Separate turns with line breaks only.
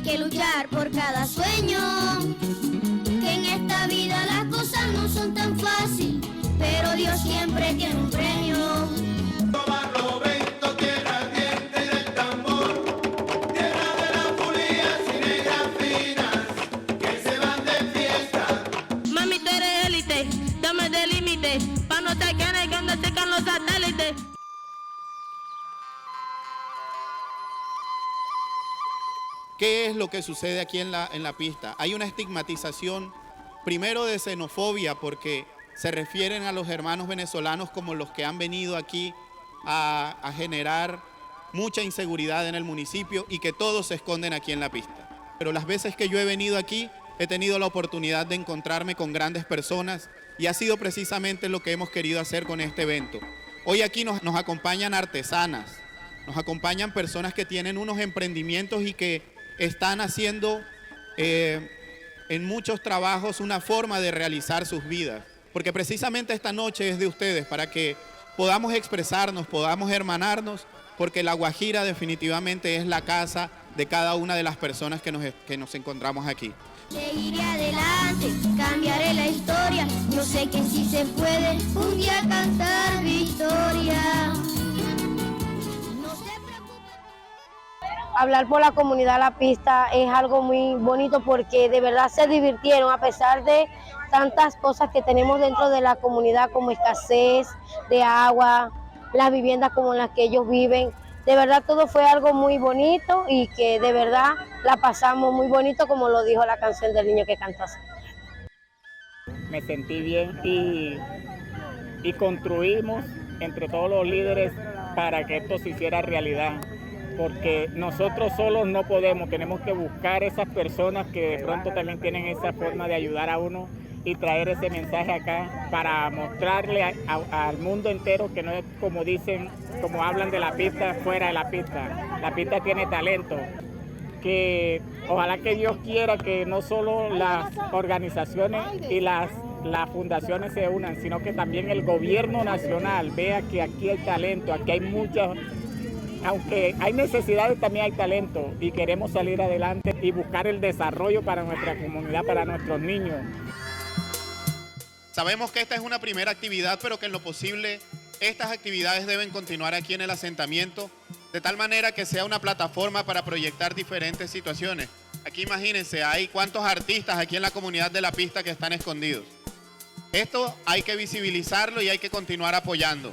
que luchar por cada sueño, que en esta vida las cosas no son tan fáciles, pero Dios siempre tiene un premio.
¿Qué es lo que sucede aquí en la pista? Hay una estigmatización, primero de xenofobia, porque se refieren a los hermanos venezolanos como los que han venido aquí a generar mucha inseguridad en el municipio y que todos se esconden aquí en la pista. Pero las veces que yo he venido aquí, he tenido la oportunidad de encontrarme con grandes personas y ha sido precisamente lo que hemos querido hacer con este evento. Hoy aquí nos acompañan artesanas, nos acompañan personas que tienen unos emprendimientos y que están haciendo en muchos trabajos una forma de realizar sus vidas. Porque precisamente esta noche es de ustedes, para que podamos expresarnos, podamos hermanarnos, porque La Guajira definitivamente es la casa de cada una de las personas que nos encontramos aquí.
Seguiré adelante, cambiaré la historia, yo sé que sí se puede un día cantar victoria.
Hablar por la comunidad La Pista es algo muy bonito porque de verdad se divirtieron a pesar de tantas cosas que tenemos dentro de la comunidad como escasez de agua, las viviendas como en las que ellos viven. De verdad todo fue algo muy bonito y que de verdad la pasamos muy bonito, como lo dijo la canción del niño que cantó así.
Me sentí bien y construimos entre todos los líderes para que esto se hiciera realidad. Porque nosotros solos no podemos, tenemos que buscar esas personas que de pronto también tienen esa forma de ayudar a uno y traer ese mensaje acá para mostrarle al mundo entero que no es como dicen, como hablan de La Pista fuera de La Pista. La Pista tiene talento, que ojalá que Dios quiera que no solo las organizaciones y las fundaciones se unan, sino que también el gobierno nacional vea que aquí hay talento, aquí hay muchas. Aunque hay necesidades, también hay talento y queremos salir adelante y buscar el desarrollo para nuestra comunidad, para nuestros niños.
Sabemos que esta es una primera actividad, pero que en lo posible estas actividades deben continuar aquí en el asentamiento, de tal manera que sea una plataforma para proyectar diferentes situaciones. Aquí imagínense, hay cuántos artistas aquí en la comunidad de La Pista que están escondidos. Esto hay que visibilizarlo y hay que continuar apoyando.